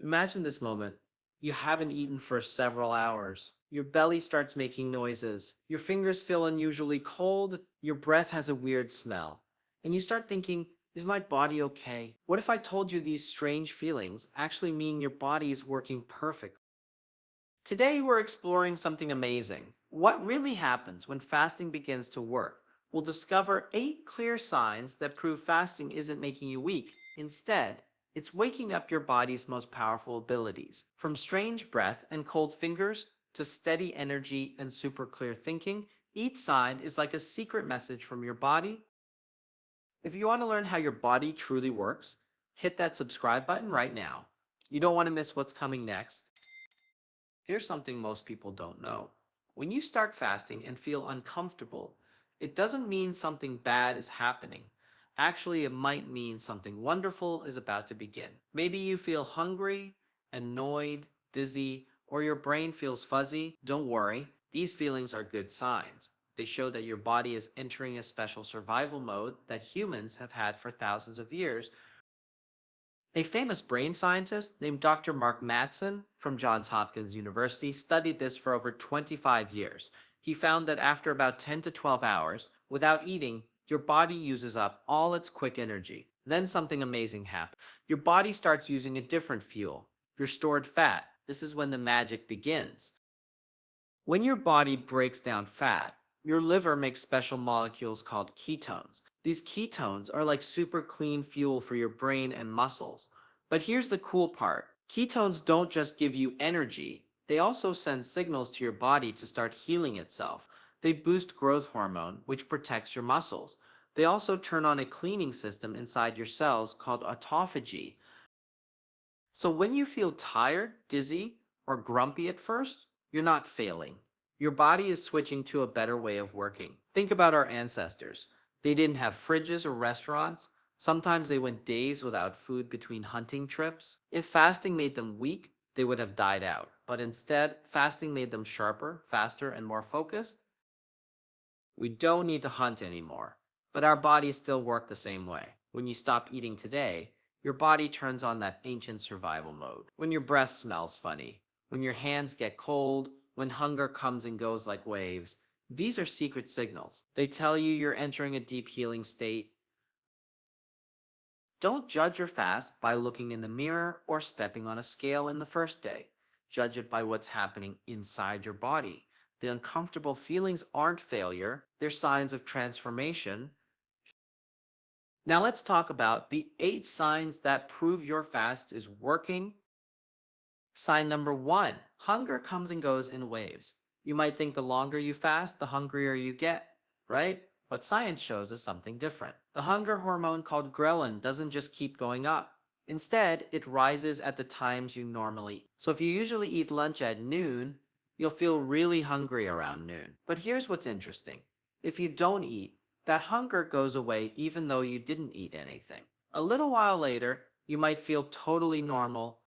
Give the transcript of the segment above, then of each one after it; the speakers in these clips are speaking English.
Imagine this moment. You haven't eaten for several hours. Your belly starts making noises. Your fingers feel unusually cold. Your breath has a weird smell. And you start thinking, is my body okay? What if I told you these strange feelings actually mean your body is working perfectly? Today, we're exploring something amazing. What really happens when fasting begins to work? We'll discover 8 clear signs that prove fasting isn't making you weak. Instead, it's waking up your body's most powerful abilities. From strange breath and cold fingers to steady energy and super clear thinking, each sign is like a secret message from your body. If you want to learn how your body truly works, hit that subscribe button right now. You don't want to miss what's coming next. Here's something most people don't know. When you start fasting and feel uncomfortable, it doesn't mean something bad is happening. Actually, it might mean something wonderful is about to begin. Maybe you feel hungry, annoyed, dizzy, or your brain feels fuzzy. Don't worry, these feelings are good signs. They show that your body is entering a special survival mode that humans have had for thousands of years. A famous brain scientist named Dr. Mark Matson from Johns Hopkins University studied this for over 25 years. He found that after about 10 to 12 hours without eating, your body uses up all its quick energy. Then something amazing happens. Your body starts using a different fuel, your stored fat. This is when the magic begins. When your body breaks down fat, your liver makes special molecules called ketones. These ketones are like super clean fuel for your brain and muscles. But here's the cool part. Ketones don't just give you energy, they also send signals to your body to start healing itself. They boost growth hormone, which protects your muscles. They also turn on a cleaning system inside your cells called autophagy. So when you feel tired, dizzy, or grumpy at first, you're not failing. Your body is switching to a better way of working. Think about our ancestors. They didn't have fridges or restaurants. Sometimes they went days without food between hunting trips. If fasting made them weak, they would have died out. But instead, fasting made them sharper, faster, and more focused. We don't need to hunt anymore, but our bodies still work the same way. When you stop eating today, your body turns on that ancient survival mode. When your breath smells funny, when your hands get cold, when hunger comes and goes like waves, these are secret signals. They tell you you're entering a deep healing state. Don't judge your fast by looking in the mirror or stepping on a scale in the first day. Judge it by what's happening inside your body. The uncomfortable feelings aren't failure, they're signs of transformation. Now let's talk about the 8 signs that prove your fast is working. Sign number 1, hunger comes and goes in waves. You might think the longer you fast, the hungrier you get, right? But science shows us something different. The hunger hormone called ghrelin doesn't just keep going up. Instead, it rises at the times you normally eat. So if you usually eat lunch at noon, you'll feel really hungry around noon. But here's what's interesting. If you don't eat, that hunger goes away even though you didn't eat anything. A little while later, you might feel totally normal.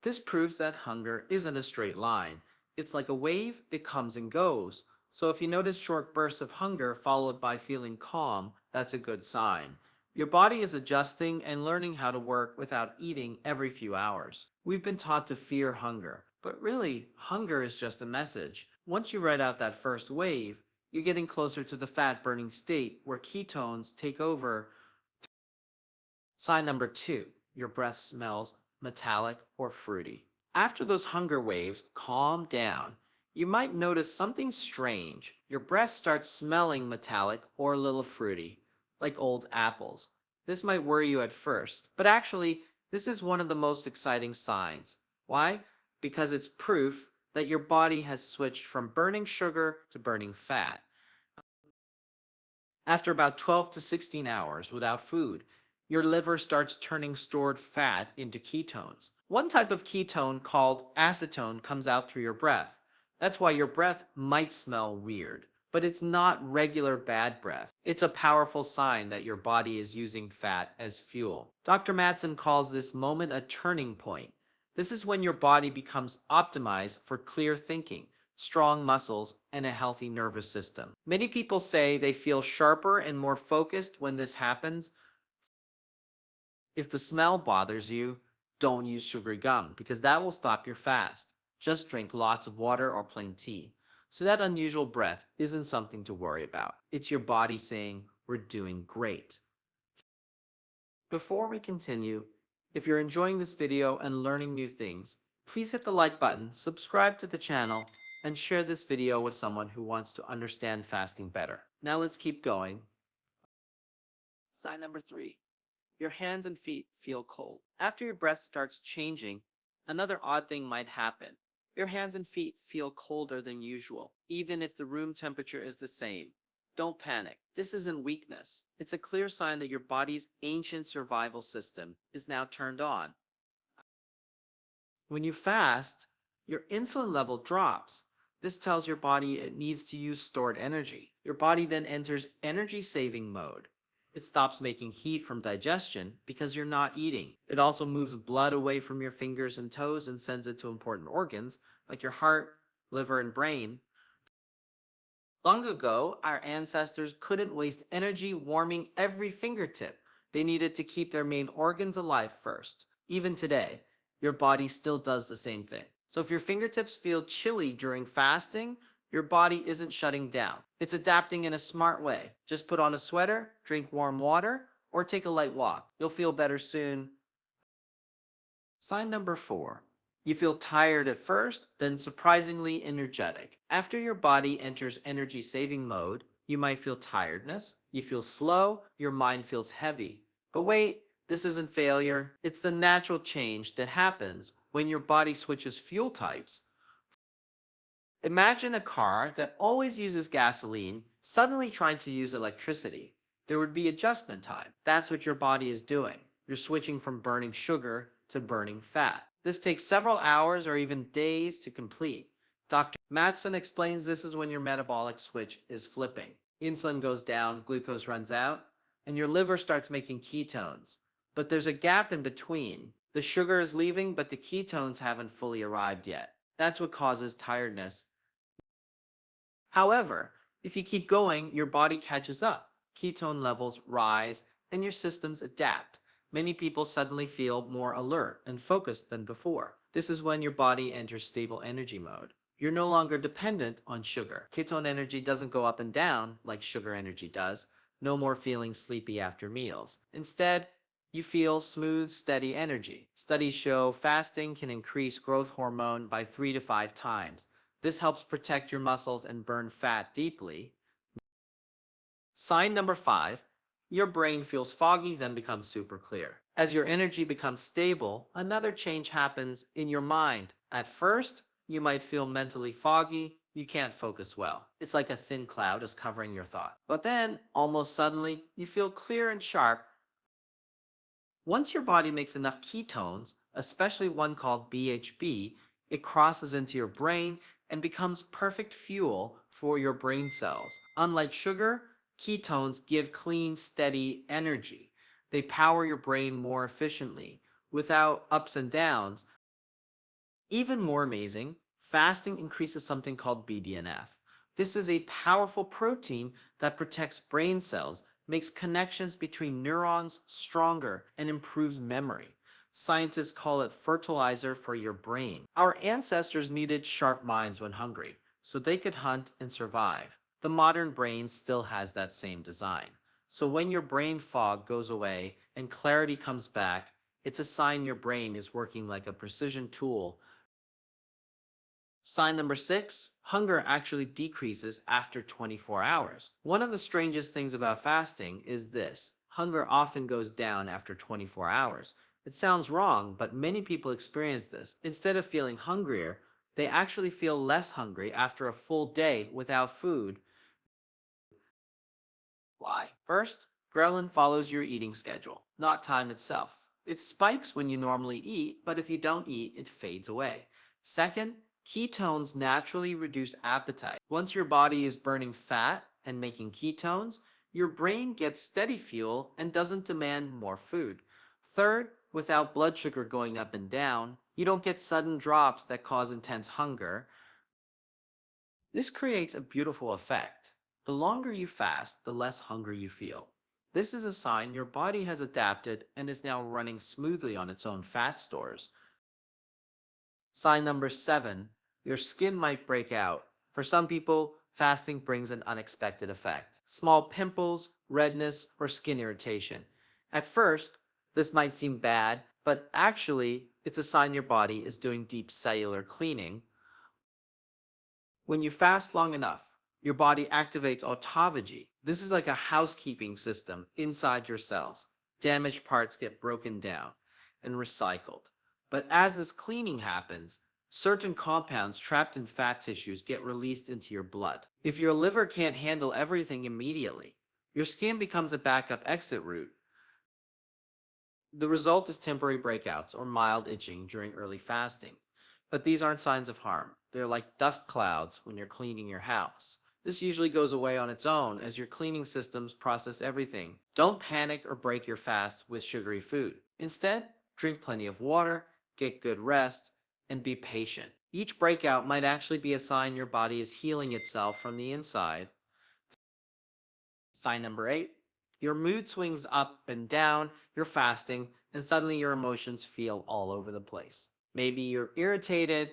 This proves that hunger isn't a straight line. It's like a wave, it comes and goes. So if you notice short bursts of hunger followed by feeling calm, that's a good sign. Your body is adjusting and learning how to work without eating every few hours. We've been taught to fear hunger, but really, hunger is just a message. Once you ride out that first wave, you're getting closer to the fat burning state where ketones take over. Sign number 2, your breath smells metallic or fruity. After those hunger waves calm down, you might notice something strange. Your breath starts smelling metallic or a little fruity, like old apples. This might worry you at first, but actually, this is one of the most exciting signs. Why? Because it's proof that your body has switched from burning sugar to burning fat. After about 12 to 16 hours without food, your liver starts turning stored fat into ketones. One type of ketone called acetone comes out through your breath. That's why your breath might smell weird, but it's not regular bad breath. It's a powerful sign that your body is using fat as fuel. Dr. Matson calls this moment a turning point. This is when your body becomes optimized for clear thinking, strong muscles, and a healthy nervous system. Many people say they feel sharper and more focused when this happens. If the smell bothers you, Don't use sugary gum because that will stop your fast. Just drink lots of water or plain tea. So that unusual breath isn't something to worry about. It's your body saying, we're doing great. Before we continue, if you're enjoying this video and learning new things, please hit the like button, subscribe to the channel, and share this video with someone who wants to understand fasting better. Now let's keep going. Sign number 3. Your hands and feet feel cold. After your breath starts changing, another odd thing might happen. Your hands and feet feel colder than usual, even if the room temperature is the same. Don't panic. This isn't weakness. It's a clear sign that your body's ancient survival system is now turned on. When you fast, your insulin level drops. This tells your body it needs to use stored energy. Your body then enters energy-saving mode. It stops making heat from digestion because you're not eating. It also moves blood away from your fingers and toes and sends it to important organs like your heart, liver, and brain. Long ago, our ancestors couldn't waste energy warming every fingertip. They needed to keep their main organs alive first. Even today, your body still does the same thing. So if your fingertips feel chilly during fasting, your body isn't shutting down. It's adapting in a smart way. Just put on a sweater, drink warm water, or take a light walk. You'll feel better soon. Sign number 4. You feel tired at first, then surprisingly energetic. After your body enters energy-saving mode, you might feel tiredness, you feel slow, your mind feels heavy. But wait, this isn't failure. It's the natural change that happens when your body switches fuel types. Imagine a car that always uses gasoline suddenly trying to use electricity. There would be adjustment time. That's what your body is doing. You're switching from burning sugar to burning fat. This takes several hours or even days to complete. Dr. Matson explains this is when your metabolic switch is flipping. Insulin goes down, glucose runs out, and your liver starts making ketones. But there's a gap in between. The sugar is leaving, but the ketones haven't fully arrived yet. That's what causes tiredness. However, if you keep going, your body catches up. Ketone levels rise, and your systems adapt. Many people suddenly feel more alert and focused than before. This is when your body enters stable energy mode. You're no longer dependent on sugar. Ketone energy doesn't go up and down like sugar energy does. No more feeling sleepy after meals. Instead, you feel smooth, steady energy. Studies show fasting can increase growth hormone by 3 to 5 times. This helps protect your muscles and burn fat deeply. Sign number 5. Your brain feels foggy, then becomes super clear. As your energy becomes stable, another change happens in your mind. At first, you might feel mentally foggy. You can't focus well. It's like a thin cloud is covering your thought. But then, almost suddenly, you feel clear and sharp. Once your body makes enough ketones, especially one called BHB, it crosses into your brain and becomes perfect fuel for your brain cells. Unlike sugar, ketones give clean, steady energy. They power your brain more efficiently, without ups and downs. Even more amazing, fasting increases something called BDNF. This is a powerful protein that protects brain cells, makes connections between neurons stronger, and improves memory. Scientists call it fertilizer for your brain. Our ancestors needed sharp minds when hungry, so they could hunt and survive. The modern brain still has that same design. So when your brain fog goes away and clarity comes back, it's a sign your brain is working like a precision tool. Sign number 6, hunger actually decreases after 24 hours. One of the strangest things about fasting is this. Hunger often goes down after 24 hours. It sounds wrong, but many people experience this. Instead of feeling hungrier, they actually feel less hungry after a full day without food. Why? First, ghrelin follows your eating schedule, not time itself. It spikes when you normally eat, but if you don't eat, it fades away. Second, ketones naturally reduce appetite. Once your body is burning fat and making ketones, your brain gets steady fuel and doesn't demand more food. Third, without blood sugar going up and down, you don't get sudden drops that cause intense hunger. This creates a beautiful effect. The longer you fast, the less hunger you feel. This is a sign your body has adapted and is now running smoothly on its own fat stores. Sign number 7, your skin might break out. For some people, fasting brings an unexpected effect. Small pimples, redness, or skin irritation. At first, this might seem bad, but actually, it's a sign your body is doing deep cellular cleaning. When you fast long enough, your body activates autophagy. This is like a housekeeping system inside your cells. Damaged parts get broken down and recycled. But as this cleaning happens, certain compounds trapped in fat tissues get released into your blood. If your liver can't handle everything immediately, your skin becomes a backup exit route. The result is temporary breakouts or mild itching during early fasting. But these aren't signs of harm. They're like dust clouds when you're cleaning your house. This usually goes away on its own as your cleaning systems process everything. Don't panic or break your fast with sugary food. Instead, drink plenty of water, get good rest, and be patient. Each breakout might actually be a sign your body is healing itself from the inside. Sign number 8, your mood swings up and down, you're fasting, and suddenly your emotions feel all over the place. Maybe you're irritated,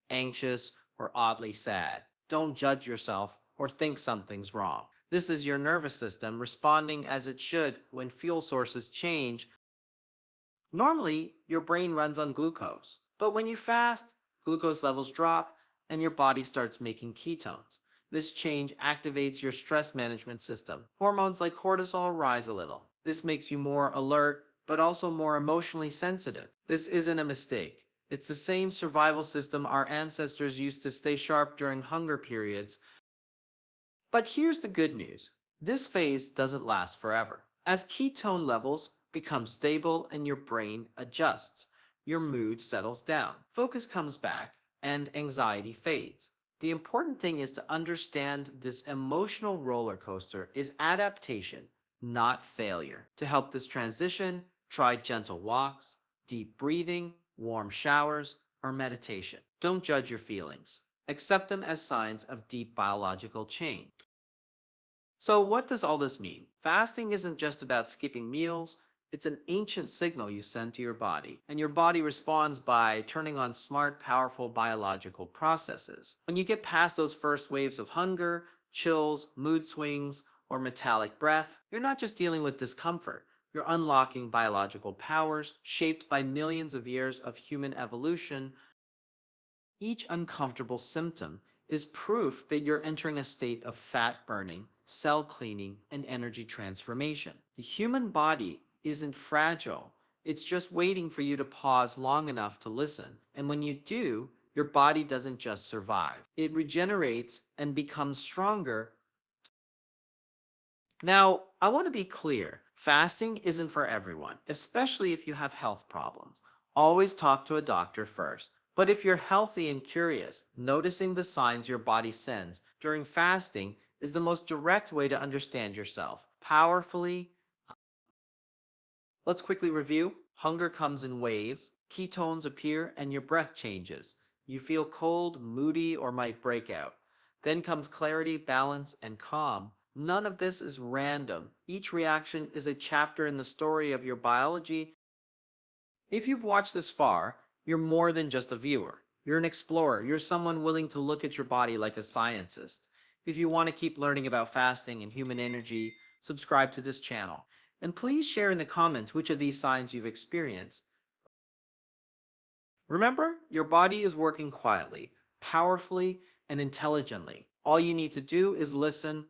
anxious, or oddly sad. Don't judge yourself or think something's wrong. This is your nervous system responding as it should when fuel sources change. Normally, your brain runs on glucose, but when you fast, glucose levels drop and your body starts making ketones. This change activates your stress management system. Hormones like cortisol rise a little. This makes you more alert, but also more emotionally sensitive. This isn't a mistake. It's the same survival system our ancestors used to stay sharp during hunger periods. But here's the good news. This phase doesn't last forever. As ketone levels become stable and your brain adjusts, your mood settles down, focus comes back, and anxiety fades. The important thing is to understand this emotional roller coaster is adaptation, not failure. To help this transition, try gentle walks, deep breathing, warm showers, or meditation. Don't judge your feelings. Accept them as signs of deep biological change. So, what does all this mean? Fasting isn't just about skipping meals, it's an ancient signal you send to your body, and your body responds by turning on smart, powerful biological processes. When you get past those first waves of hunger, chills, mood swings, or metallic breath, you're not just dealing with discomfort, you're unlocking biological powers shaped by millions of years of human evolution. Each uncomfortable symptom is proof that you're entering a state of fat burning, cell cleaning, and energy transformation. The human body isn't fragile. It's just waiting for you to pause long enough to listen. And when you do, your body doesn't just survive. It regenerates and becomes stronger. Now, I want to be clear. Fasting isn't for everyone, especially if you have health problems. Always talk to a doctor first. But if you're healthy and curious, noticing the signs your body sends during fasting is the most direct way to understand yourself powerfully. Let's quickly review. Hunger comes in waves, ketones appear, and your breath changes. You feel cold, moody, or might break out. Then comes clarity, balance, and calm. None of this is random. Each reaction is a chapter in the story of your biology. If you've watched this far, you're more than just a viewer. You're an explorer. You're someone willing to look at your body like a scientist. If you want to keep learning about fasting and human energy, subscribe to this channel. And please share in the comments which of these signs you've experienced. Remember, your body is working quietly, powerfully, and intelligently. All you need to do is listen,